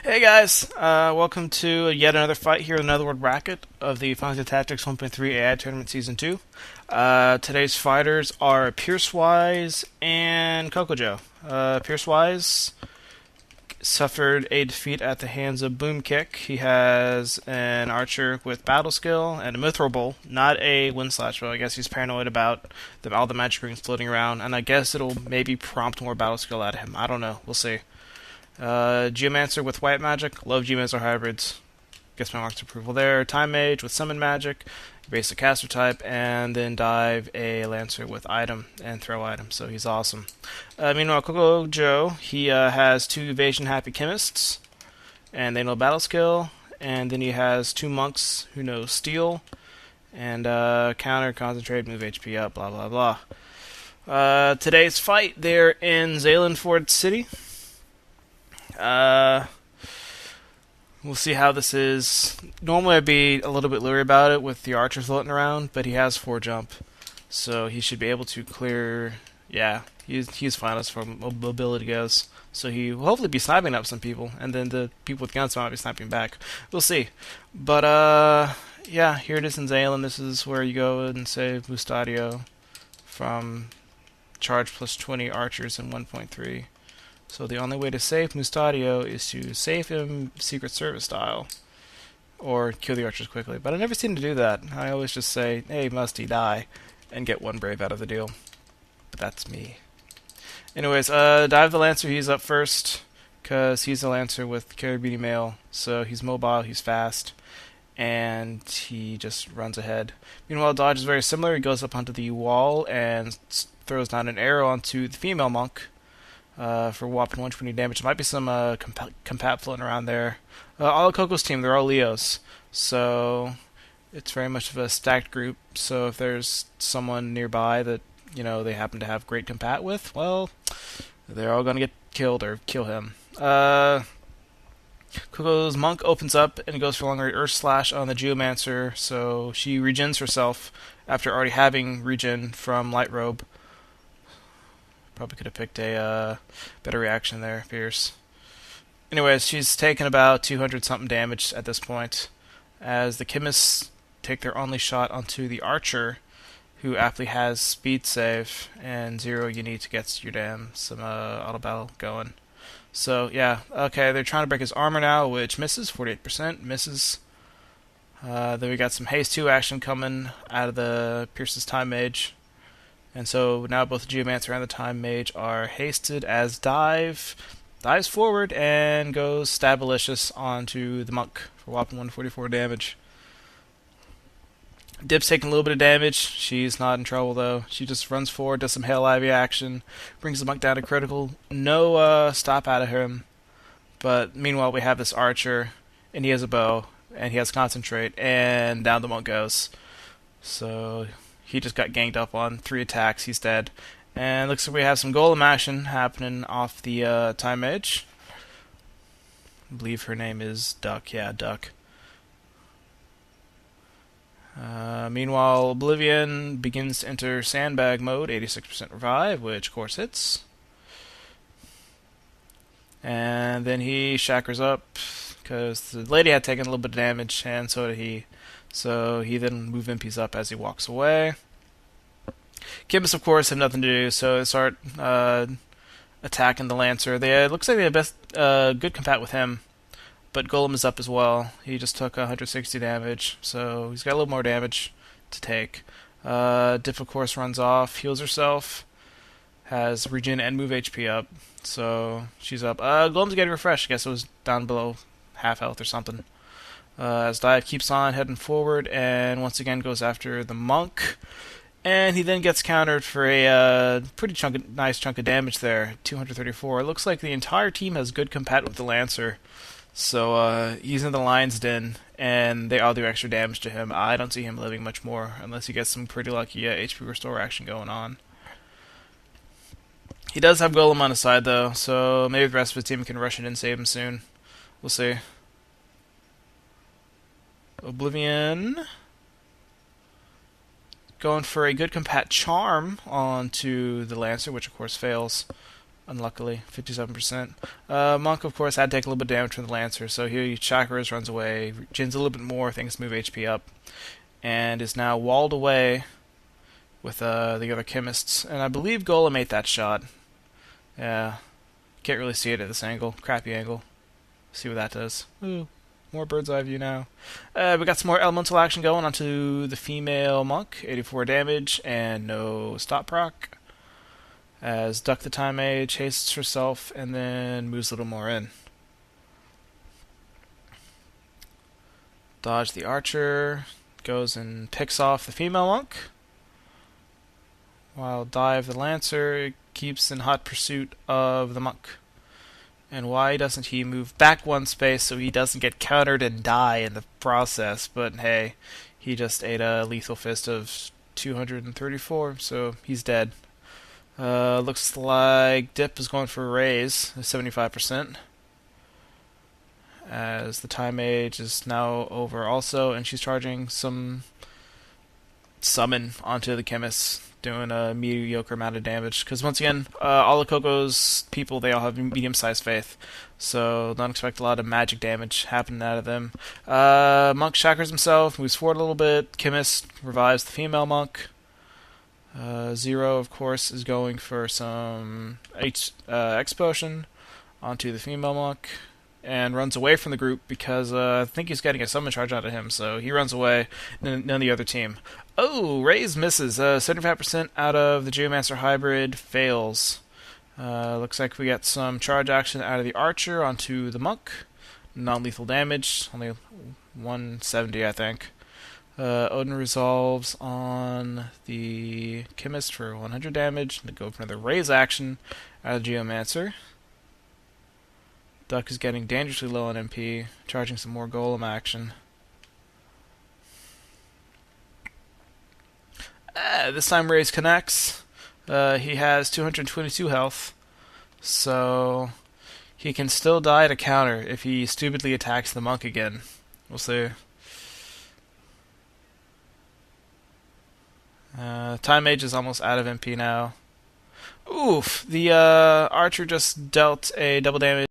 Hey guys, welcome to yet another fight here in Netherworld bracket of the Final Fantasy Tactics 1.3 AI Tournament Season 2. Today's fighters are Piercewise and Kokojo. Piercewise suffered a defeat at the hands of Boom Kick. He has an archer with battle skill and a mythril bowl, not a wind slash bow. I guess he's paranoid about all the magic rings floating around, and I guess it'll maybe prompt more battle skill out of him. I don't know. We'll see. Geomancer with white magic. Love Geomancer hybrids. Gets my marks of approval there. Time Mage with summon magic. Basic caster type. And then Dive a Lancer with item and throw item. So he's awesome. Meanwhile, Kokojo, he has two evasion happy chemists. And they know battle skill. And then he has two monks who know steel. And counter, concentrate, move HP up, blah blah blah. Today's fight, they're in Zalenford City. We'll see how this is. Normally I'd be a little bit leery about it with the archer floating around, but he has 4 jump, so he should be able to clear. Yeah, he's fine as far as mobility goes. So he will hopefully be sniping up some people, and then the people with guns might be sniping back. We'll see. But yeah, here it is in Zalen. This is where you go and save Mustadio from charge plus 20 archers in 1.3. So the only way to save Mustadio is to save him Secret Service style, or kill the archers quickly. But I never seem to do that. I always just say, hey, Musty, die, and get 1 brave out of the deal. But that's me. Anyways, Dive the Lancer, he's up first, because he's a Lancer with Carabini Mail, so he's mobile, he's fast, and he just runs ahead. Meanwhile, Dodge is very similar. He goes up onto the wall and throws down an arrow onto the female monk, for whopping 120 damage. There might be some compat floating around there. All of Coco's team, they're all Leos, so it's very much of a stacked group. So if there's someone nearby that they happen to have great compat with, well, they're all gonna get killed or kill him. Coco's monk opens up and goes for long range Earth Slash on the Geomancer, so she regens herself after already having regen from Light Robe. Probably could have picked a better reaction there, Pierce. Anyways, she's taken about 200-something damage at this point, as the chemists take their only shot onto the archer, who aptly has speed save and 0 you need to get your some auto battle going. So yeah, okay, they're trying to break his armor now, which misses, 48% misses. Then we got some haste 2 action coming out of the Pierce's Time Mage. And so now both the Geomancer and the Time Mage are hasted as Dive dives forward and goes Stabalicious onto the Monk for whopping 144 damage. Dip's taking a little bit of damage. She's not in trouble though. She just runs forward, does some Hail Ivy action, brings the Monk down to critical. No stop out of him. But meanwhile we have this Archer, and he has a bow, and he has Concentrate, and down the Monk goes. So he just got ganged up on 3 attacks. He's dead. And looks like we have some golem action happening off the Time Mage. I believe her name is Duck. Yeah, Duck. Meanwhile, Oblivion begins to enter sandbag mode, 86% revive, which of course hits. And then he shackers up, because the lady had taken a little bit of damage, and so did he. So he then moves impies up as he walks away. Kimbus, of course, have nothing to do, so they start attacking the Lancer. It looks like they have good compat with him, but Golem is up as well. He just took 160 damage, so he's got a little more damage to take. Dip, of course, runs off, heals herself, has regen and move HP up, so she's up. Golem's getting refreshed. I guess it was down below half health or something. As Dive keeps on heading forward and once again goes after the Monk, and he then gets countered for a pretty nice chunk of damage there, 234. It looks like the entire team has good compat with the Lancer, so he's in the Lion's Den, and they all do extra damage to him. I don't see him living much more unless he gets some pretty lucky HP restore action going on. He does have Golem on his side though, so maybe the rest of his team can rush in and save him soon. We'll see. Oblivion going for a good compat charm onto the Lancer, which of course fails. unluckily, 57%. Monk, of course, had to take a little bit of damage from the Lancer, so he chakras, runs away, gins a little bit more, things move HP up, and is now walled away with the other chemists. And I believe Golem ate that shot. Yeah, can't really see it at this angle. Crappy angle. See what that does. Ooh, more bird's eye view now. We got some more elemental action going onto the female monk. 84 damage and no stop proc. As Duck the Time Mage hastes herself and then moves a little more in. Dodge the archer. Goes and picks off the female monk. While Dive the Lancer keeps in hot pursuit of the monk. And why doesn't he move back one space so he doesn't get countered and die in the process? But hey, he just ate a lethal fist of 234, so he's dead. Looks like Dip is going for a raise, 75%. As the Time Mage is now over also, and she's charging some summon onto the chemists, doing a mediocre amount of damage. Because once again, all of Coco's people, they all have medium-sized faith, so don't expect a lot of magic damage happening out of them. Monk chakras himself, moves forward a little bit. Chemist revives the female monk. Zero, of course, is going for some X potion onto the female monk. And runs away from the group because I think he's getting a summon charge out of him, so he runs away, none of the other team. Oh, Raze misses. 75% out of the Geomancer hybrid fails. Looks like we get some charge action out of the archer onto the monk. Non-lethal damage, only 170, I think. Odin resolves on the chemist for 100 damage, and to go for another Raze action out of the Geomancer. Duck is getting dangerously low on MP, charging some more golem action. This time Raze connects. He has 222 health, so he can still die to counter if he stupidly attacks the monk again. We'll see. Time Mage is almost out of MP now. Oof! The archer just dealt a double damage